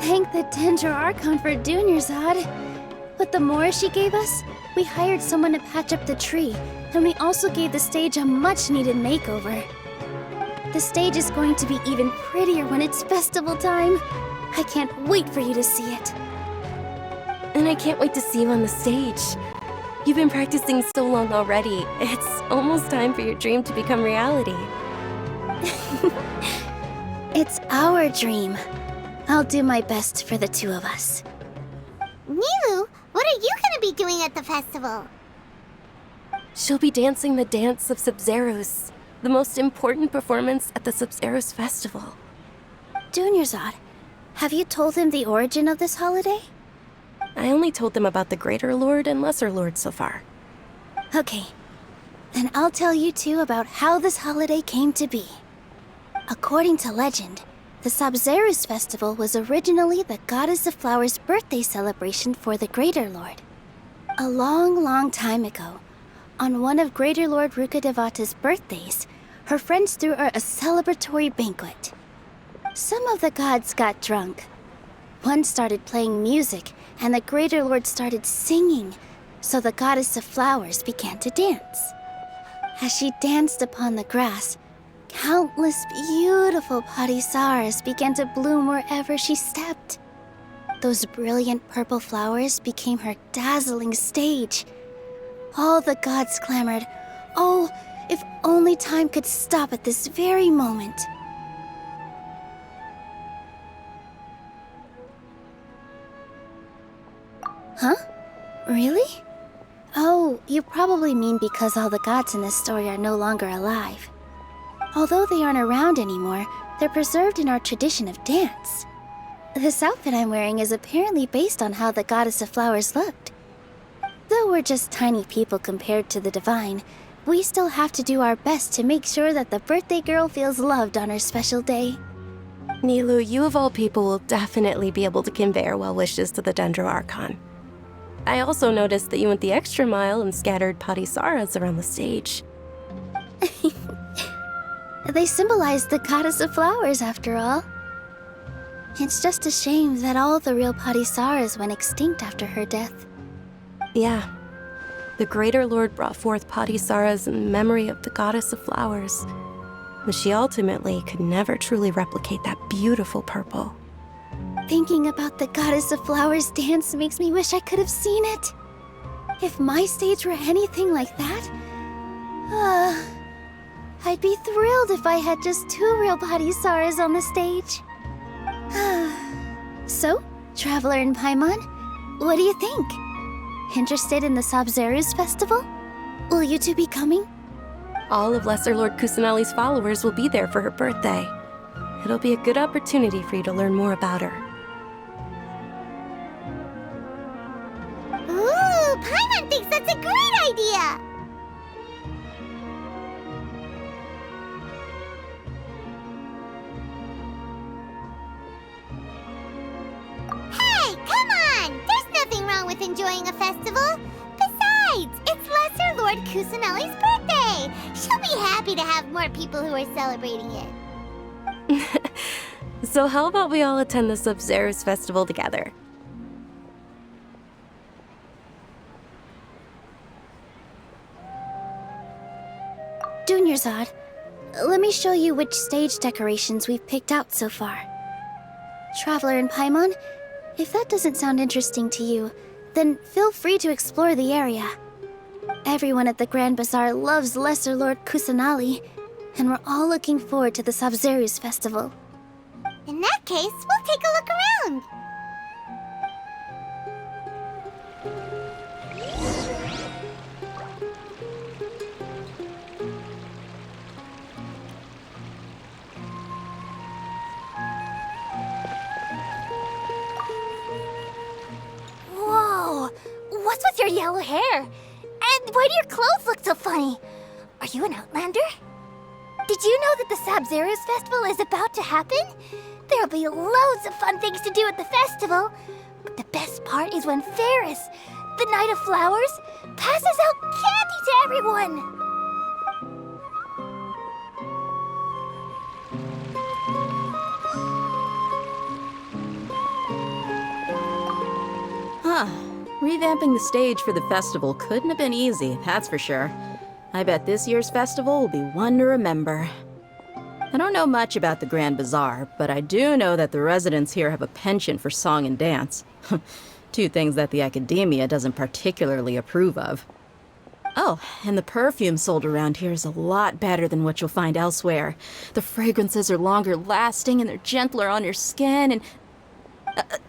Thank the Dendro Archon for Dunyarzad. With the Mora she gave us, we hired someone to patch up the tree, and we also gave the stage a much-needed makeover. The stage is going to be even prettier when it's festival time. I can't wait for you to see it. And I can't wait to see you on the stage. You've been practicing so long already. It's almost time for your dream to become reality. It's our dream. I'll do my best for the two of us. Nilou, what are you gonna be doing at the festival? She'll be dancing the Dance of Sub-Zerus, the most important performance at the Sub-Zerus festival. Dunyarzad, have you told him the origin of this holiday? I only told them about the Greater Lord and Lesser Lord so far. Okay, then I'll tell you two about how this holiday came to be. According to legend, the Sub-Zerus festival was originally the Goddess of Flowers' birthday celebration for the Greater Lord. A long, long time ago, on one of Greater Lord Rukkhadevata's birthdays, her friends threw her a celebratory banquet. Some of the gods got drunk. One started playing music, and the Greater Lord started singing, so the Goddess of Flowers began to dance. As she danced upon the grass, countless beautiful Parisaras began to bloom wherever she stepped. Those brilliant purple flowers became her dazzling stage. All the gods clamored, "Oh, if only time could stop at this very moment." Huh? Really? Oh, you probably mean because all the gods in this story are no longer alive. Although they aren't around anymore, they're preserved in our tradition of dance. This outfit I'm wearing is apparently based on how the Goddess of Flowers looked. Though we're just tiny people compared to the Divine, we still have to do our best to make sure that the birthday girl feels loved on her special day. Nilou, you of all people will definitely be able to convey our well wishes to the Dendro Archon. I also noticed that you went the extra mile and scattered Parisaras around the stage. They symbolize the Goddess of Flowers, after all. It's just a shame that all the real Parisaras went extinct after her death. Yeah. The Greater Lord brought forth Parisaras in memory of the Goddess of Flowers, but she ultimately could never truly replicate that beautiful purple. Thinking about the Goddess of Flowers dance makes me wish I could have seen it. If my stage were anything like that, I'd be thrilled if I had just two real Parisaras on the stage. So, Traveler and Paimon, what do you think? Interested in the Sub-Zerus festival? Will you two be coming? All of Lesser Lord Kusanali's followers will be there for her birthday. It'll be a good opportunity for you to learn more about her. Ooh, Paimon thinks that's a great idea! Hey, come on! There's nothing wrong with enjoying a festival. Besides, it's Lesser Lord Lord Kusanali's birthday! She'll be happy to have more people who are celebrating it. So how about we all attend the Sub-Zerus festival together? Dunyarzad, let me show you which stage decorations we've picked out so far. Traveler and Paimon, if that doesn't sound interesting to you, then feel free to explore the area. Everyone at the Grand Bazaar loves Lesser Lord Kusanali, and we're all looking forward to the Sub-Zerus festival. In that case, we'll take a look around. Whoa! What's with your yellow hair? And why do your clothes look so funny? Are you an Outlander? Did you know that the Sub-Zerus festival is about to happen? There'll be loads of fun things to do at the festival. But the best part is when Ferris, the Knight of Flowers, passes out candy to everyone. Huh. Revamping the stage for the festival couldn't have been easy, that's for sure. I bet this year's festival will be one to remember. I don't know much about the Grand Bazaar, but I do know that the residents here have a penchant for song and dance. Two things that the Academia doesn't particularly approve of. Oh, and the perfume sold around here is a lot better than what you'll find elsewhere. The fragrances are longer lasting and they're gentler on your skin and...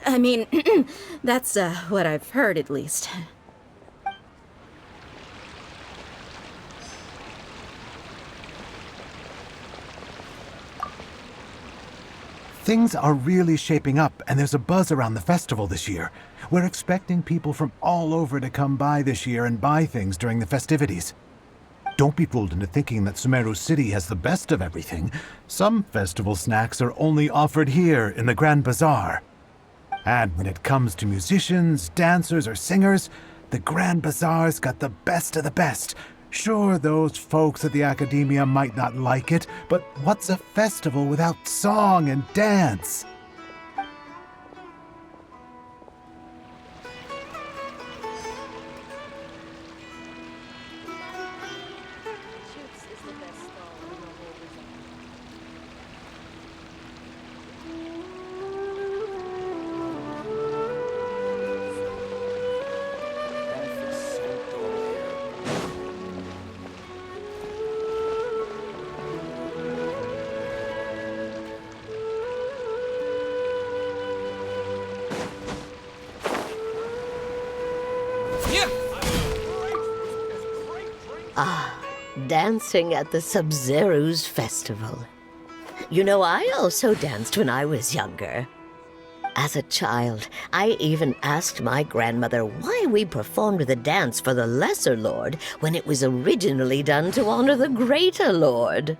I mean, that's what I've heard at least. Things are really shaping up, and there's a buzz around the festival this year. We're expecting people from all over to come by this year and buy things during the festivities. Don't be fooled into thinking that Sumeru City has the best of everything. Some festival snacks are only offered here in the Grand Bazaar. And when it comes to musicians, dancers, or singers, the Grand Bazaar's got the best of the best. Sure, those folks at the Academia might not like it, but what's a festival without song and dance? Dancing at the Sub-Zerus festival. You know, I also danced when I was younger. As a child, I even asked my grandmother why we performed the dance for the Lesser Lord when it was originally done to honor the Greater Lord.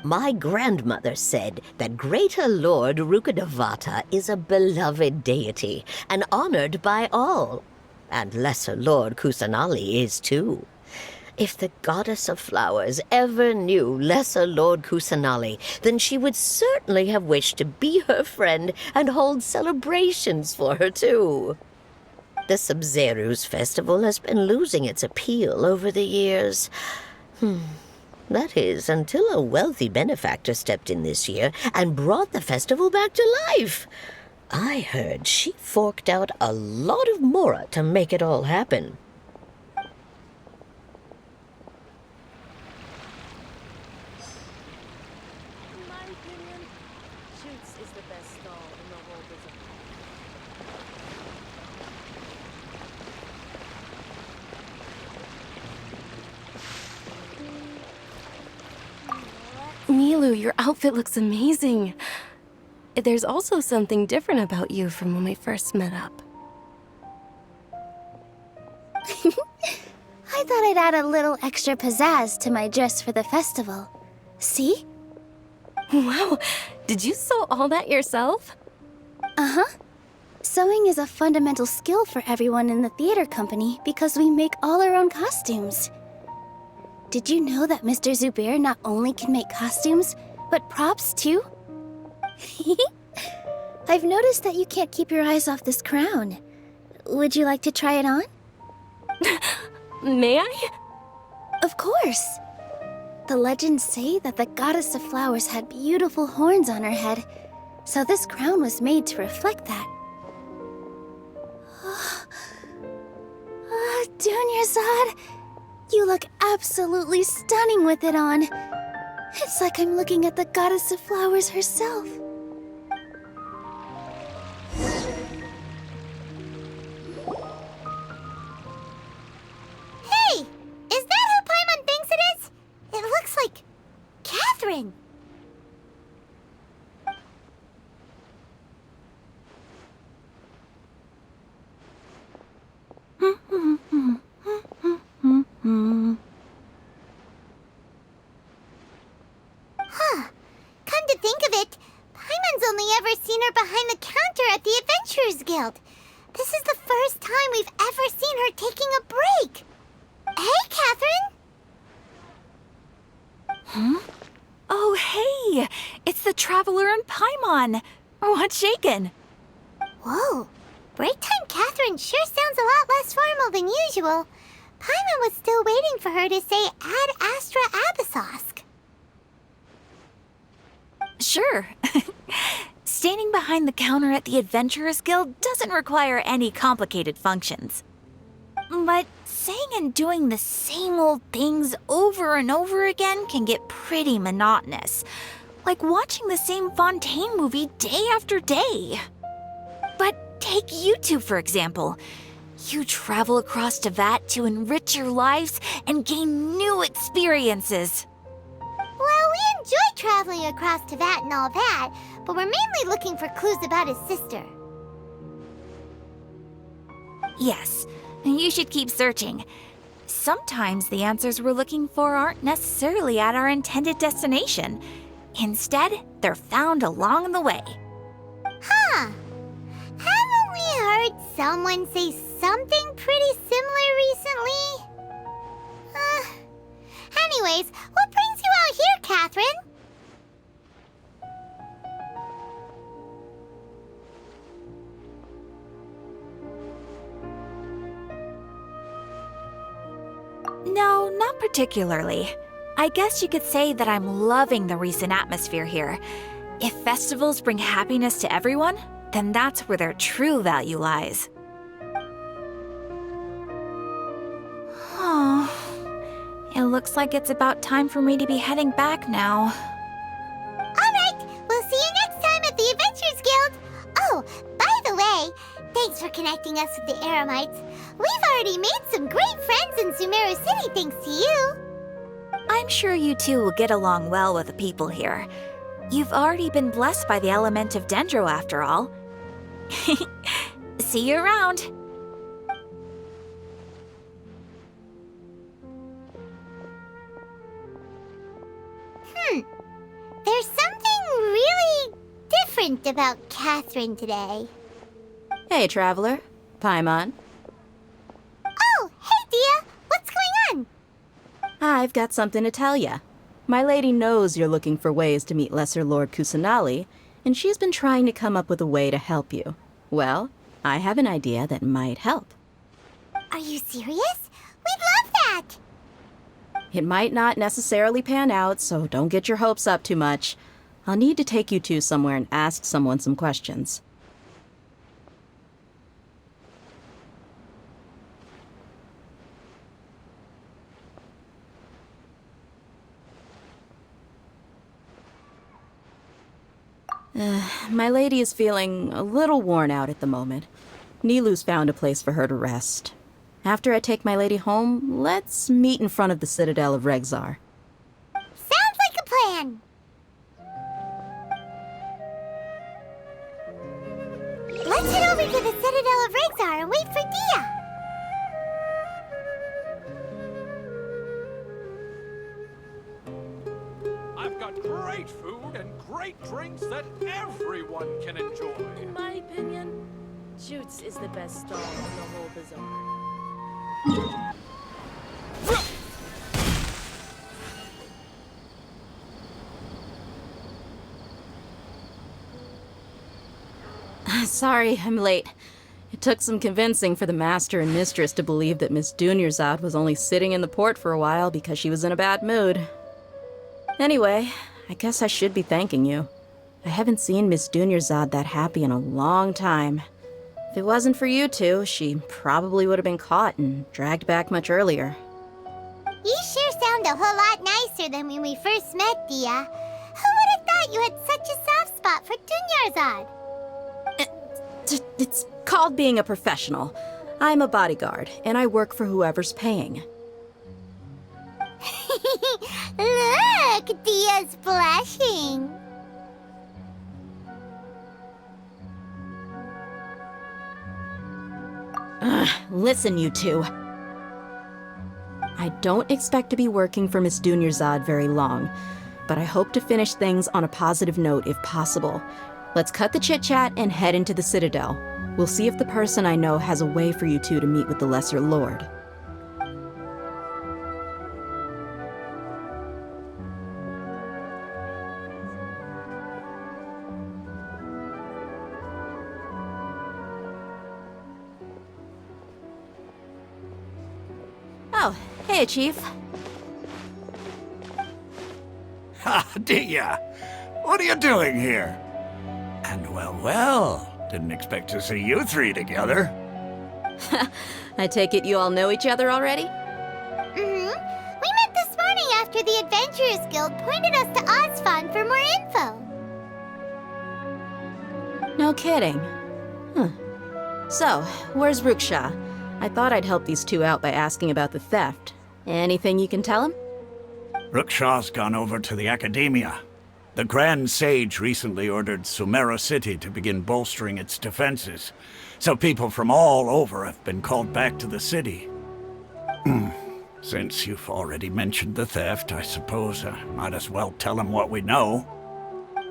My grandmother said that Greater Lord Rukkhadevata is a beloved deity and honored by all. And Lesser Lord Kusanali is too. If the Goddess of Flowers ever knew Lesser Lord Kusanali, then she would certainly have wished to be her friend and hold celebrations for her, too. The Sub-Zerus festival has been losing its appeal over the years. That is, until a wealthy benefactor stepped in this year and brought the festival back to life. I heard she forked out a lot of mora to make it all happen. Milu, your outfit looks amazing. There's also something different about you from when we first met up. I thought I'd add a little extra pizzazz to my dress for the festival. See? Wow, did you sew all that yourself? Uh-huh. Sewing is a fundamental skill for everyone in the theater company because we make all our own costumes. did you know that Mr. Zubair not only can make costumes, but props too? I've noticed that you can't keep your eyes off this crown. Would you like to try it on? May I? Of course. The legends say that the goddess of flowers had beautiful horns on her head, so this crown was made to reflect that. Dunyarzad, you look absolutely stunning with it on. It's like I'm looking at the goddess of flowers herself. Hey! Is that who Paimon thinks it is? It looks like Catherine. Huh. Come to think of it, Paimon's only ever seen her behind the counter at the Adventurers Guild. This is the first time we've ever seen her taking a break. Hey, Catherine! Huh? Oh, hey! It's the Traveler and Paimon! What's shaken? Whoa. Break time Catherine sure sounds a lot less formal than usual. Paimon was still waiting for her to say Ad Astra Abyssosque. Sure. Standing behind the counter at the Adventurers Guild doesn't require any complicated functions. But saying and doing the same old things over and over again can get pretty monotonous. Like watching the same Fontaine movie day after day. But take you two, for example. You travel across Teyvat to enrich your lives and gain new experiences. Well, we enjoy traveling across Teyvat and all that, but we're mainly looking for clues about his sister. Yes, you should keep searching. Sometimes the answers we're looking for aren't necessarily at our intended destination. Instead, they're found along the way. Huh. Haven't we heard someone say something pretty similar recently? Anyways, what brings you out here, Catherine? No, not particularly. I guess you could say that I'm loving the recent atmosphere here. If festivals bring happiness to everyone, then that's where their true value lies. Oh, it looks like it's about time for me to be heading back now. Alright, we'll see you next time at the Adventurers Guild. Oh, by the way, thanks for connecting us with the Eremites. We've already made some great friends in Sumeru City thanks to you. I'm sure you two will get along well with the people here. You've already been blessed by the element of Dendro after all. See you around. There's something really different about Catherine today. Hey, Traveler. Paimon. Oh, hey, Dia. What's going on? I've got something to tell ya. My lady knows you're looking for ways to meet Lesser Lord Kusanali, and she's been trying to come up with a way to help you. Well, I have an idea that might help. Are you serious? We'd love that! It might not necessarily pan out, so don't get your hopes up too much. I'll need to take you two somewhere and ask someone some questions. My lady is feeling a little worn out at the moment. Nilu's found a place for her to rest. After I take my lady home, let's meet in front of the Citadel of Regzar. Sounds like a plan! Let's head over to the Citadel of Regzar and wait for Dia! I've got great food and great drinks that everyone can enjoy. In my opinion, Jutes is the best stall in the whole bazaar. Sorry, I'm late. It took some convincing for the master and mistress to believe that Miss Dunyarzad was only sitting in the port for a while because she was in a bad mood. Anyway, I guess I should be thanking you. I haven't seen Miss Dunyarzad that happy in a long time. If it wasn't for you two, she probably would have been caught and dragged back much earlier. You sure sound a whole lot nicer than when we first met, Dia. Who would have thought you had such a soft spot for Dunyarzad? It's called being a professional. I'm a bodyguard, and I work for whoever's paying. Look, Dia's blushing. Listen, you two. I don't expect to be working for Miss Dunyarzad very long, but I hope to finish things on a positive note if possible. Let's cut the chit-chat and head into the Citadel. We'll see if the person I know has a way for you two to meet with the Lesser Lord. Oh, hey, Chief. Ha, Dia! What are you doing here? And well, didn't expect to see you three together. I take it you all know each other already? Mm-hmm. We met this morning after the Adventurers Guild pointed us to Osfon for more info. No kidding. Huh. So, where's Ruksha? I thought I'd help these two out by asking about the theft. Anything you can tell him? Rukshaw's gone over to the Academia. The Grand Sage recently ordered Sumeru City to begin bolstering its defenses, so people from all over have been called back to the city. Since you've already mentioned the theft, I suppose I might as well tell him what we know.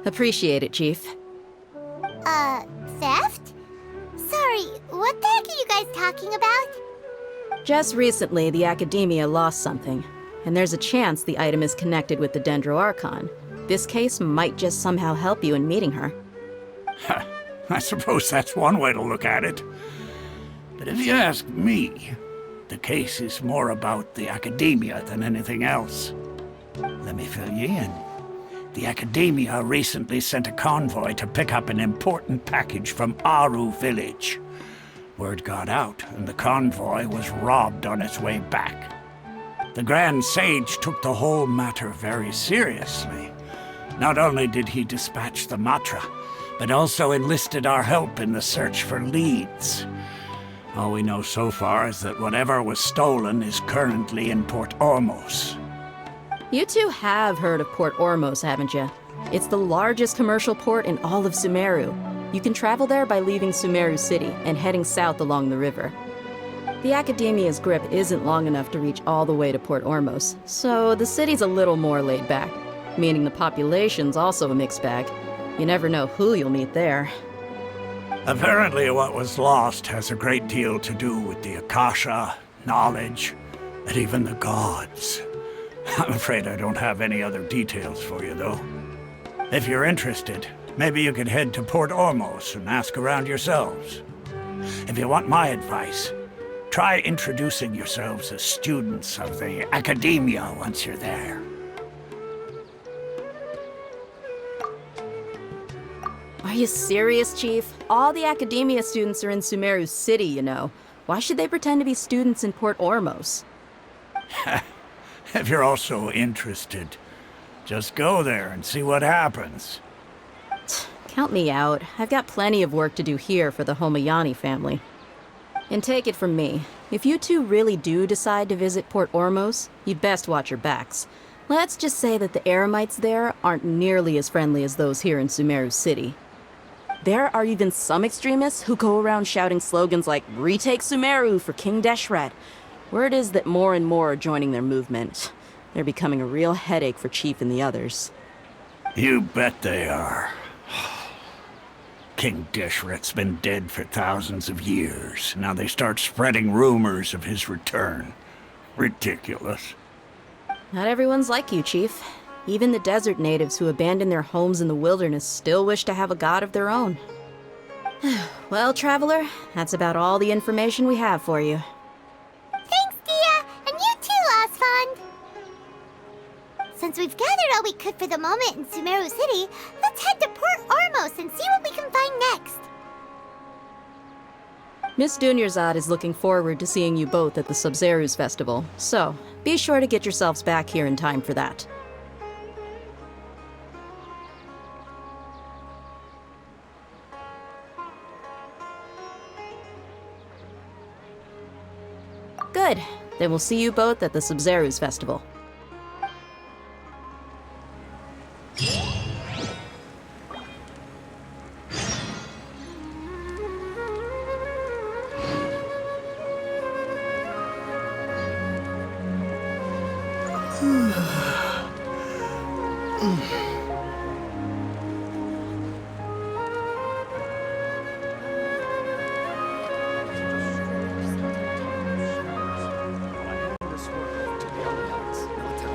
Appreciate it, Chief. Theft? Sorry, what the heck are you guys talking about? Just recently, the Academia lost something, and there's a chance the item is connected with the Dendro Archon. This case might just somehow help you in meeting her. I suppose that's one way to look at it. But if you ask me, the case is more about the Academia than anything else. Let me fill you in. The Academia recently sent a convoy to pick up an important package from Aru village. Word got out, and the convoy was robbed on its way back. The Grand Sage took the whole matter very seriously. Not only did he dispatch the Matra, but also enlisted our help in the search for leads. All we know so far is that whatever was stolen is currently in Port Ormos. You two have heard of Port Ormos, haven't you? It's the largest commercial port in all of Sumeru. You can travel there by leaving Sumeru City and heading south along the river. The Academia's grip isn't long enough to reach all the way to Port Ormos, so the city's a little more laid back, meaning the population's also a mixed bag. You never know who you'll meet there. Apparently what was lost has a great deal to do with the Akasha, knowledge, and even the gods. I'm afraid I don't have any other details for you, though. If you're interested, maybe you could head to Port Ormos and ask around yourselves. If you want my advice, try introducing yourselves as students of the Academia once you're there. Are you serious, Chief? All the Academia students are in Sumeru City, you know. Why should they pretend to be students in Port Ormos? If you're also interested, just go there and see what happens. Count me out. I've got plenty of work to do here for the Homayani family. And take it from me, if you two really do decide to visit Port Ormos, you'd best watch your backs. Let's just say that the Eremites there aren't nearly as friendly as those here in Sumeru City. There are even some extremists who go around shouting slogans like, "Retake Sumeru for King Deshret." Word is that more and more are joining their movement. They're becoming a real headache for Chief and the others. You bet they are. King Deshret's been dead for thousands of years. Now they start spreading rumors of his return. Ridiculous. Not everyone's like you, Chief. Even the desert natives who abandoned their homes in the wilderness still wish to have a god of their own. Well, Traveler, that's about all the information we have for you. Thanks, Dia! And you too, Osfond! Since we've gathered all we could for the moment in Sumeru City, let's head to Port Ormos and see what we can find next. Miss Dunyarzad is looking forward to seeing you both at the Sabzeruz Festival, so be sure to get yourselves back here in time for that. Good. Then we'll see you both at the Sabzeruz Festival.